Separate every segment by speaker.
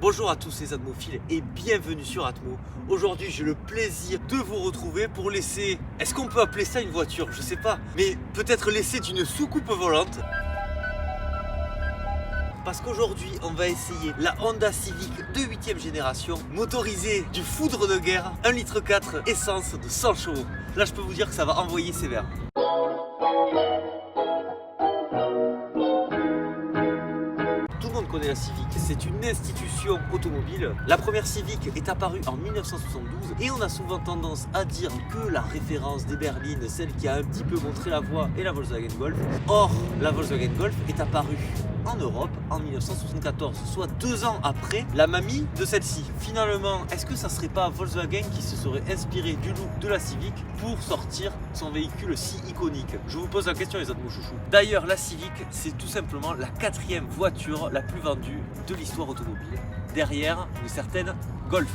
Speaker 1: Bonjour à tous les atmophiles et bienvenue sur Atmo. Aujourd'hui j'ai le plaisir de vous retrouver pour l'essai, est-ce qu'on peut appeler ça une voiture? Je sais pas, mais peut-être l'essai d'une soucoupe volante. Parce qu'aujourd'hui on va essayer la Honda Civic de 8ème génération, motorisée du foudre de guerre, 1,4 litre essence de 100 chevaux. Là je peux vous dire que ça va envoyer sévère. Connaît la Civic, c'est une institution automobile. La première Civic est apparue en 1972 et on a souvent tendance à dire que la référence des berlines, celle qui a un petit peu montré la voie, est la Volkswagen Golf. Or, la Volkswagen Golf est apparue en Europe en 1974, soit 2 ans après la mamie de celle-ci. Finalement, est-ce que ça serait pas Volkswagen qui se serait inspiré du look de la Civic pour sortir son véhicule si iconique? Je vous pose la question les atmos chouchous. D'ailleurs, la Civic, c'est tout simplement la 4e voiture la plus vendue de l'histoire automobile, derrière une certaine Golf.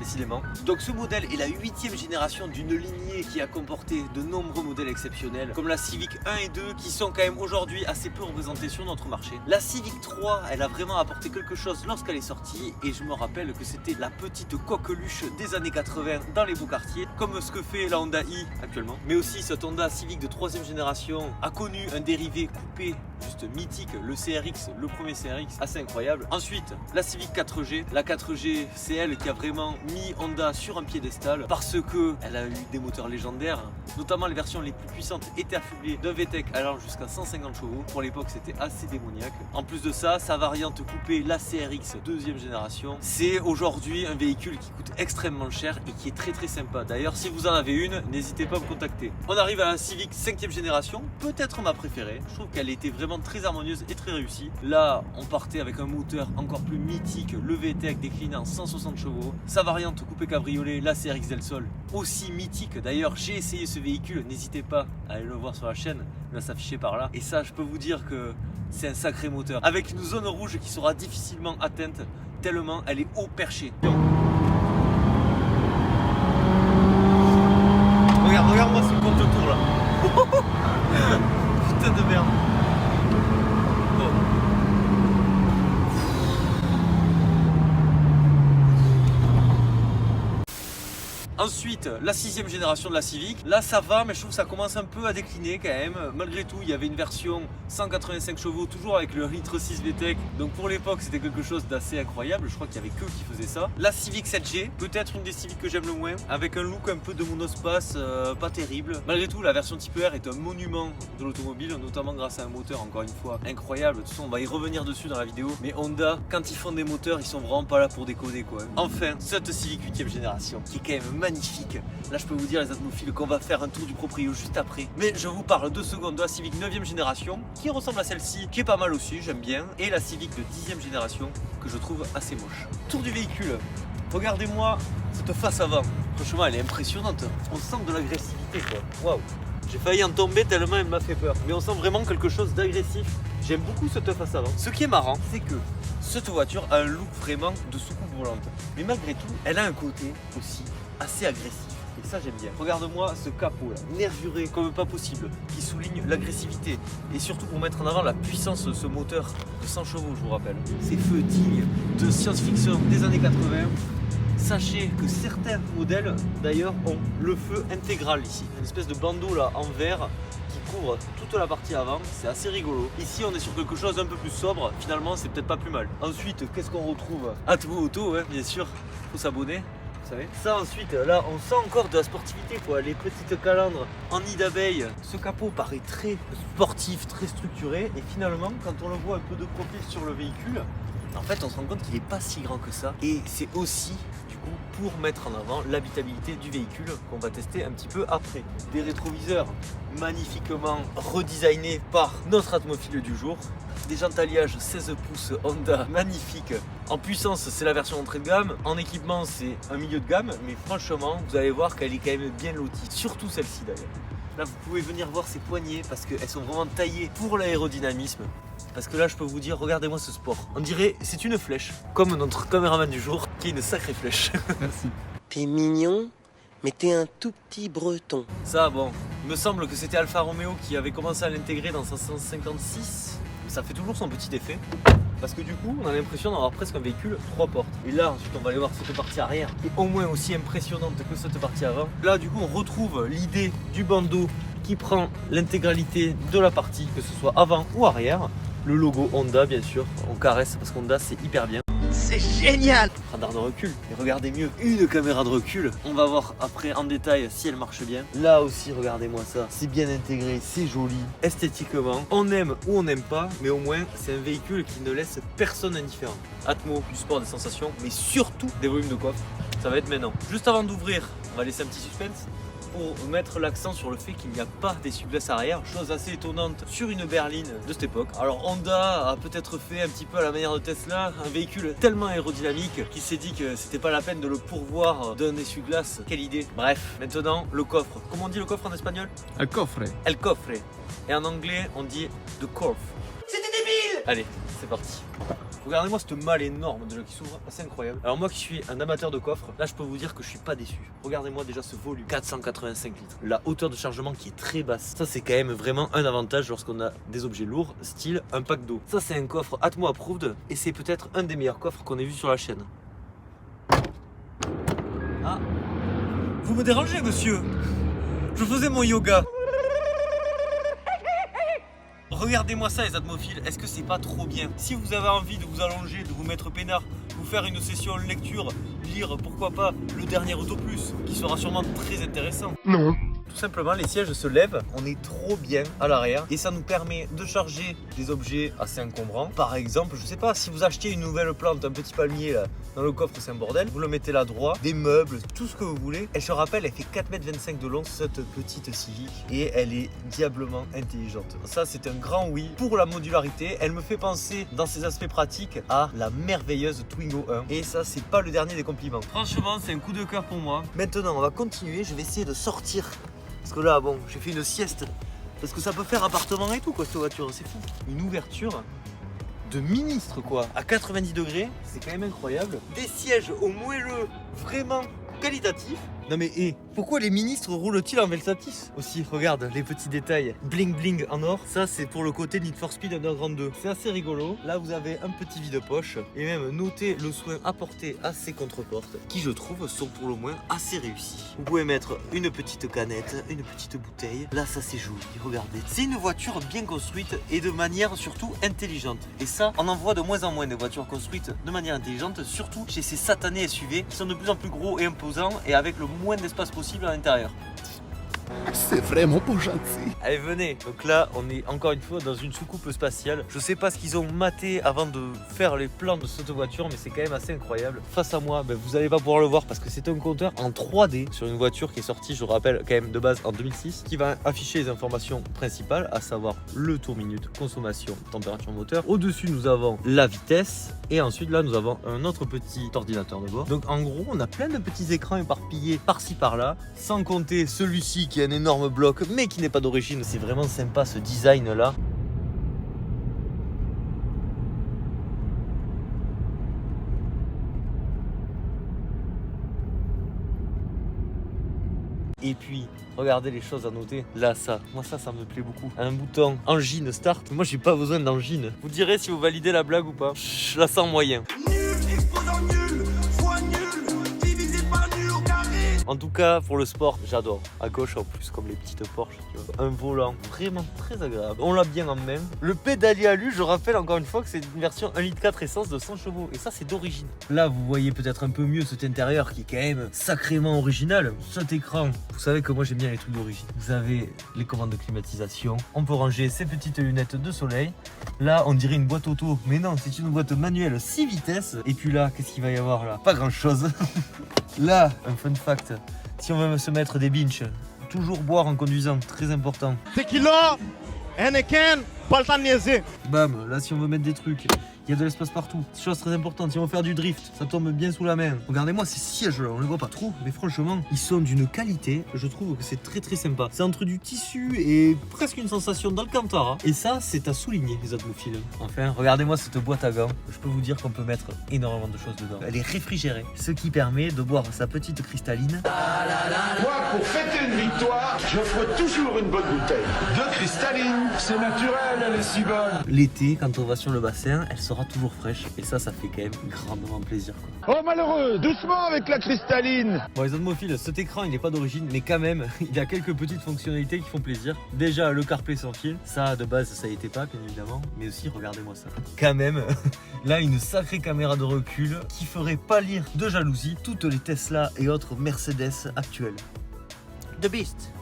Speaker 1: Décidément. Donc ce modèle est la 8ème génération d'une lignée qui a comporté de nombreux modèles exceptionnels comme la Civic 1 et 2 qui sont quand même aujourd'hui assez peu représentés sur notre marché. La Civic 3, elle a vraiment apporté quelque chose lorsqu'elle est sortie et je me rappelle que c'était la petite coqueluche des années 80 dans les beaux quartiers comme ce que fait la Honda i actuellement. Mais aussi cette Honda Civic de 3ème génération a connu un dérivé coupé juste mythique, le CRX, le premier CRX, assez incroyable. Ensuite, la Civic 4G. La 4G, c'est elle qui a vraiment mis Honda sur un piédestal parce que elle a eu des moteurs légendaires, notamment les versions les plus puissantes étaient affublées d'un VTEC allant jusqu'à 150 chevaux. Pour l'époque, c'était assez démoniaque. En plus de ça, sa variante coupée, la CRX 2ème génération, c'est aujourd'hui un véhicule qui coûte extrêmement cher et qui est très sympa. D'ailleurs, si vous en avez une, n'hésitez pas à me contacter. On arrive à la Civic 5ème génération, peut-être ma préférée. Je trouve qu'elle était vraiment très harmonieuse et très réussie. Là, on partait avec un moteur encore plus mythique, le VTEC décliné en 160 chevaux. Sa variante coupé cabriolet, la CRX Del Sol, aussi mythique. D'ailleurs, j'ai essayé ce véhicule, n'hésitez pas à aller le voir sur la chaîne, il va s'afficher par là. Et ça, je peux vous dire que c'est un sacré moteur, avec une zone rouge qui sera difficilement atteinte, tellement elle est haut perchée. Regarde-moi ce compte tour là. Putain de merde. Ensuite, la 6ème génération de la Civic. Là, ça va, mais je trouve que ça commence un peu à décliner quand même. Malgré tout, il y avait une version 185 chevaux, toujours avec le 1,6 litre VTEC. Donc pour l'époque, c'était quelque chose d'assez incroyable. Je crois qu'il n'y avait que qui faisait ça. La Civic 7G, peut-être une des Civics que j'aime le moins, avec un look un peu de monospace, pas terrible. Malgré tout, la version Type R est un monument de l'automobile, notamment grâce à un moteur, encore une fois, incroyable. De toute façon, on va y revenir dessus dans la vidéo. Mais Honda, quand ils font des moteurs, ils sont vraiment pas là pour déconner, quoi. Enfin, cette Civic 8ème génération, qui est quand même magnifique. Là je peux vous dire les atmophiles qu'on va faire un tour du proprio juste après. Mais je vous parle 2 secondes de la Civic 9ème génération qui ressemble à celle-ci, qui est pas mal aussi, j'aime bien. Et la Civic de 10ème génération que je trouve assez moche. Tour du véhicule. Regardez-moi cette face avant. Franchement elle est impressionnante. On sent de l'agressivité quoi. Waouh. J'ai failli en tomber tellement elle m'a fait peur. Mais on sent vraiment quelque chose d'agressif. J'aime beaucoup cette face avant. Ce qui est marrant, c'est que cette voiture a un look vraiment de soucoupe volante. Mais malgré tout, elle a un côté aussi assez agressif. Et ça j'aime bien. Regarde-moi ce capot là, nervuré comme pas possible, qui souligne l'agressivité. Et surtout pour mettre en avant la puissance de ce moteur de 100 chevaux, je vous rappelle. Ces feux dignes de science-fiction des années 80. Sachez que certains modèles d'ailleurs ont le feu intégral ici. Une espèce de bandeau là en verre qui couvre toute la partie avant, c'est assez rigolo. Ici on est sur quelque chose d'un peu plus sobre, finalement c'est peut-être pas plus mal. Ensuite, qu'est-ce qu'on retrouve? Atmo Auto, hein, bien sûr, faut s'abonner. Vous savez. Ça ensuite, là on sent encore de la sportivité quoi, les petites calandres en nid d'abeille. Ce capot paraît très sportif, très structuré et finalement quand on le voit un peu de profil sur le véhicule, en fait on se rend compte qu'il n'est pas si grand que ça et c'est aussi du coup pour mettre en avant l'habitabilité du véhicule qu'on va tester un petit peu après. Des rétroviseurs magnifiquement redesignés par notre atmophile du jour. Des jantes alliage 16 pouces Honda magnifiques. En puissance, c'est la version entrée de gamme. En équipement, c'est un milieu de gamme. Mais franchement, vous allez voir qu'elle est quand même bien lotie. Surtout celle-ci d'ailleurs. Là, vous pouvez venir voir ses poignées parce qu'elles sont vraiment taillées pour l'aérodynamisme. Parce que là, je peux vous dire, regardez-moi ce sport. On dirait c'est une flèche. Comme notre caméraman du jour, qui est une sacrée flèche.
Speaker 2: Merci.
Speaker 3: T'es mignon, mais t'es un tout petit breton.
Speaker 1: Ça, bon, il me semble que c'était Alfa Romeo qui avait commencé à l'intégrer dans sa 156. Ça fait toujours son petit effet. parce que du coup on a l'impression d'avoir presque un véhicule 3 portes. Et là ensuite on va aller voir cette partie arrière qui est au moins aussi impressionnante que cette partie avant. Là du coup on retrouve l'idée du bandeau qui prend l'intégralité de la partie, que ce soit avant ou arrière. Le logo Honda bien sûr, on caresse parce qu'Honda c'est hyper bien.
Speaker 3: C'est génial!
Speaker 1: Radar de recul, et regardez mieux, une caméra de recul. On va voir après en détail si elle marche bien. Là aussi regardez-moi ça, c'est bien intégré, c'est joli, esthétiquement. On aime ou on n'aime pas, mais au moins c'est un véhicule qui ne laisse personne indifférent. Atmo, du sport, des sensations, mais surtout des volumes de coffre. Ça va être maintenant. Juste avant d'ouvrir, on va laisser un petit suspense pour mettre l'accent sur le fait qu'il n'y a pas d'essuie-glace arrière, chose assez étonnante sur une berline de cette époque. Alors Honda a peut-être fait un petit peu à la manière de Tesla, un véhicule tellement aérodynamique qu'il s'est dit que c'était pas la peine de le pourvoir d'un essuie-glace. Quelle idée. Bref, maintenant le coffre. Comment on dit le coffre en espagnol?
Speaker 2: El cofre.
Speaker 1: El cofre. Et en anglais on dit the coffre.
Speaker 3: C'était débile!
Speaker 1: Allez, c'est parti. Regardez-moi cette malle énorme déjà qui s'ouvre, c'est incroyable. Alors moi qui suis un amateur de coffre, là je peux vous dire que je suis pas déçu. Regardez-moi déjà ce volume, 485 litres. La hauteur de chargement qui est très basse. Ça c'est quand même vraiment un avantage lorsqu'on a des objets lourds, style un pack d'eau. Ça c'est un coffre Atmo approved et c'est peut-être un des meilleurs coffres qu'on ait vu sur la chaîne. Ah, vous me dérangez monsieur. Je faisais mon yoga. Regardez-moi ça les atmophiles, est-ce que c'est pas trop bien? Si vous avez envie de vous allonger, de vous mettre peinard, vous faire une session lecture, lire pourquoi pas le dernier Auto Plus, qui sera sûrement très intéressant.
Speaker 3: Non.
Speaker 1: Tout simplement les sièges se lèvent, on est trop bien à l'arrière et ça nous permet de charger des objets assez encombrants. Par exemple, je sais pas, si vous achetez une nouvelle plante, un petit palmier là, dans le coffre c'est un bordel, vous le mettez là droit, des meubles, tout ce que vous voulez. Et je rappelle, elle fait 4,25 m de long cette petite Civic et elle est diablement intelligente. Ça c'est un grand oui pour la modularité, elle me fait penser dans ses aspects pratiques à la merveilleuse Twingo 1 et ça c'est pas le dernier des compliments. Franchement c'est un coup de cœur pour moi. Maintenant on va continuer, je vais essayer de sortir. Parce que là, bon, j'ai fait une sieste. Parce que ça peut faire appartement et tout, quoi, cette voiture, c'est fou. Une ouverture de ministre, quoi. À 90 degrés, c'est quand même incroyable. Des sièges au moelleux, vraiment qualitatifs. Non mais, pourquoi les ministres roulent-ils en Velsatis aussi? Regarde les petits détails. Bling bling en or. Ça, c'est pour le côté Need for Speed Underground 2. C'est assez rigolo. Là, vous avez un petit vide-poche. Et même, notez le soin apporté à ces contreportes, qui, je trouve, sont pour le moins assez réussis. Vous pouvez mettre une petite canette, une petite bouteille. Là, ça, c'est joli. Regardez. C'est une voiture bien construite et de manière surtout intelligente. Et ça, on en voit de moins en moins des voitures construites de manière intelligente, surtout chez ces satanés SUV qui sont de plus en plus gros et imposants et avec le moins d'espace possible à l'intérieur.
Speaker 2: C'est vraiment pas gentil.
Speaker 1: Allez venez. Donc là on est encore une fois dans une soucoupe spatiale. Je sais pas ce qu'ils ont maté avant de faire les plans de cette voiture, mais c'est quand même assez incroyable. Face à moi, vous allez pas pouvoir le voir parce que c'est un compteur en 3D sur une voiture qui est sortie, je rappelle quand même de base en 2006, qui va afficher les informations principales, à savoir le tour minute, consommation, température moteur. Au-dessus nous avons la vitesse et ensuite là nous avons un autre petit ordinateur de bord. Donc en gros on a plein de petits écrans éparpillés par-ci par-là, sans compter celui-ci qui est un énorme bloc mais qui n'est pas d'origine. C'est vraiment sympa ce design là. Et puis, regardez les choses à noter. Là, ça me plaît beaucoup. Un bouton engine start. Moi, j'ai pas besoin d'engine. Vous direz si vous validez la blague ou pas. Je la sens moyen. En tout cas, pour le sport, j'adore. À gauche, en plus, comme les petites Porsche, tu vois. Un volant vraiment très agréable. On l'a bien en main. Le pédalier alu, je rappelle encore une fois que c'est une version 1,4 litre essence de 100 chevaux. Et ça, c'est d'origine. Là, vous voyez peut-être un peu mieux cet intérieur qui est quand même sacrément original. Cet écran, vous savez que moi, j'aime bien les trucs d'origine. Vous avez les commandes de climatisation. On peut ranger ces petites lunettes de soleil. Là, on dirait une boîte auto. Mais non, c'est une boîte manuelle 6 vitesses. Et puis là, qu'est-ce qu'il va y avoir là? Pas grand-chose. Là, un fun fact, si on veut se mettre des binges, toujours boire en conduisant, très important.
Speaker 4: Tequila, Heineken, pas le temps de niaiser.
Speaker 1: Bam, là si on veut mettre des trucs, il y a de l'espace partout. Chose très importante, si on veut faire du drift, ça tombe bien sous la main. Regardez-moi ces sièges là, on les voit pas trop, mais franchement, ils sont d'une qualité, je trouve que c'est très très sympa. C'est entre du tissu et presque une sensation d'Alcantara. Et ça, c'est à souligner les atmophiles. Enfin, regardez-moi cette boîte à gants. Je peux vous dire qu'on peut mettre énormément de choses dedans. Elle est réfrigérée, ce qui permet de boire sa petite cristalline.
Speaker 5: Moi, pour fêter une victoire, j'offre toujours une bonne bouteille. De cristalline, c'est naturel. elle est si bonne.
Speaker 1: L'été, quand on va sur le bassin, elle sera toujours fraîche. Et ça fait quand même grandement plaisir, quoi.
Speaker 5: Oh malheureux, doucement avec la cristalline.
Speaker 1: Bon, les automophiles, cet écran il n'est pas d'origine, mais quand même, il a quelques petites fonctionnalités qui font plaisir. Déjà, le CarPlay sans fil, ça de base, ça y était pas, bien évidemment. Mais aussi, regardez-moi ça. Quand même, là, une sacrée caméra de recul qui ferait pâlir de jalousie toutes les Tesla et autres Mercedes actuelles. The Beast,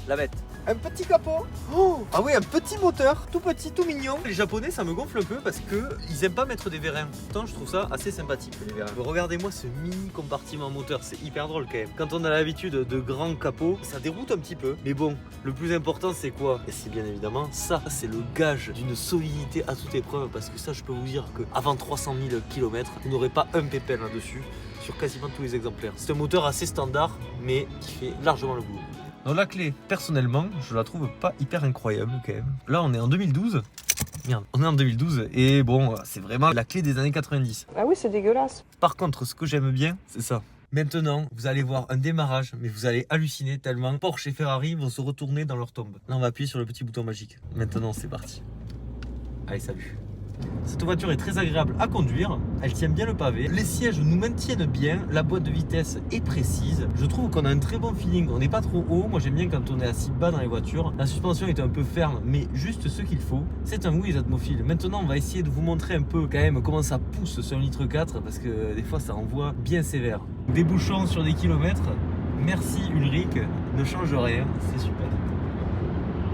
Speaker 1: la bête. Un petit capot. Oh, ah oui, un petit moteur, tout petit, tout mignon. Les Japonais, ça me gonfle un peu parce que ils aiment pas mettre des vérins. Pourtant, je trouve ça assez sympathique, les vérins. Regardez-moi ce mini compartiment moteur, c'est hyper drôle quand même. Quand on a l'habitude de grands capots, ça déroute un petit peu. Mais bon, le plus important, c'est quoi? Et c'est bien évidemment ça. C'est le gage d'une solidité à toute épreuve parce que ça, je peux vous dire que avant 300 000 km, vous n'aurez pas un pépin là-dessus sur quasiment tous les exemplaires. C'est un moteur assez standard, mais qui fait largement le boulot. Donc la clé, personnellement, je la trouve pas hyper incroyable quand même. Là, on est en 2012. Merde, on est en 2012 et bon, c'est vraiment la clé des années 90.
Speaker 6: Ah oui, c'est dégueulasse.
Speaker 1: Par contre, ce que j'aime bien, c'est ça. Maintenant, vous allez voir un démarrage, mais vous allez halluciner tellement Porsche et Ferrari vont se retourner dans leur tombe. Là, on va appuyer sur le petit bouton magique. Maintenant, c'est parti. Allez, salut. Cette voiture est très agréable à conduire, elle tient bien le pavé, les sièges nous maintiennent bien, la boîte de vitesse est précise, je trouve qu'on a un très bon feeling, on n'est pas trop haut, moi j'aime bien quand on est assis bas dans les voitures, la suspension est un peu ferme mais juste ce qu'il faut, c'est un oui les atmophiles. Maintenant on va essayer de vous montrer un peu quand même comment ça pousse sur 1,4 litre parce que des fois ça envoie bien sévère. Des bouchons sur des kilomètres, merci Ulrich, ne change rien, c'est super.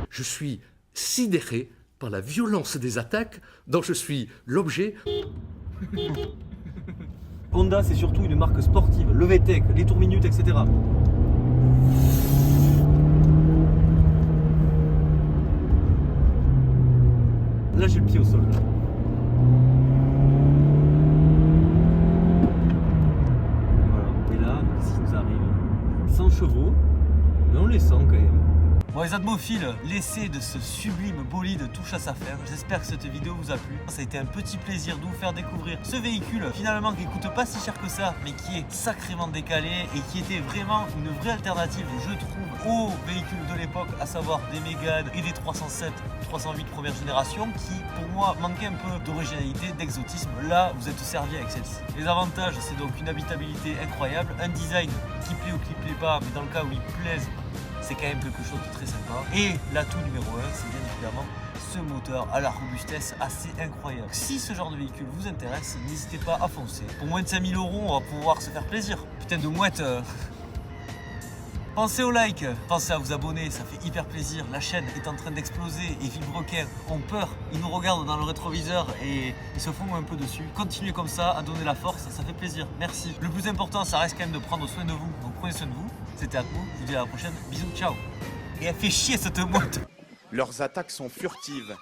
Speaker 7: Je suis sidéré par la violence des attaques dont je suis l'objet.
Speaker 1: Honda, c'est surtout une marque sportive, le VTEC, les tours minutes, etc. Là, j'ai le pied au sol. Là. Voilà. Et là, qu'est-ce qui nous arrive? 100 chevaux, mais on les sent quand même. Bon les atmophiles, l'essai de ce sublime bolide touche à sa fin. J'espère que cette vidéo vous a plu. Ça a été un petit plaisir de vous faire découvrir ce véhicule finalement qui coûte pas si cher que ça, mais qui est sacrément décalé et qui était vraiment une vraie alternative, je trouve, aux véhicules de l'époque, à savoir des Mégane et des 307, 308 première génération qui pour moi manquaient un peu d'originalité, d'exotisme. Là vous êtes servi avec celle-ci. Les avantages, c'est donc une habitabilité incroyable, un design qui plaît ou qui plaît pas, mais dans le cas où il plaise, c'est quand même quelque chose de très sympa. Et l'atout numéro 1, c'est bien évidemment ce moteur à la robustesse assez incroyable. Si ce genre de véhicule vous intéresse, n'hésitez pas à foncer. Pour moins de 5000 €, on va pouvoir se faire plaisir. Putain de mouette. Pensez au like, pensez à vous abonner, ça fait hyper plaisir. La chaîne est en train d'exploser et Villebrequin ont peur. Ils nous regardent dans le rétroviseur et ils se font un peu dessus. Continuez comme ça, à donner la force, ça fait plaisir. Merci. Le plus important, ça reste quand même de prendre soin de vous. Donc prenez soin de vous. C'était Atmo, je vous dis à la prochaine. Bisous, ciao. Et elle fait chier cette mouette.
Speaker 8: Leurs attaques sont furtives.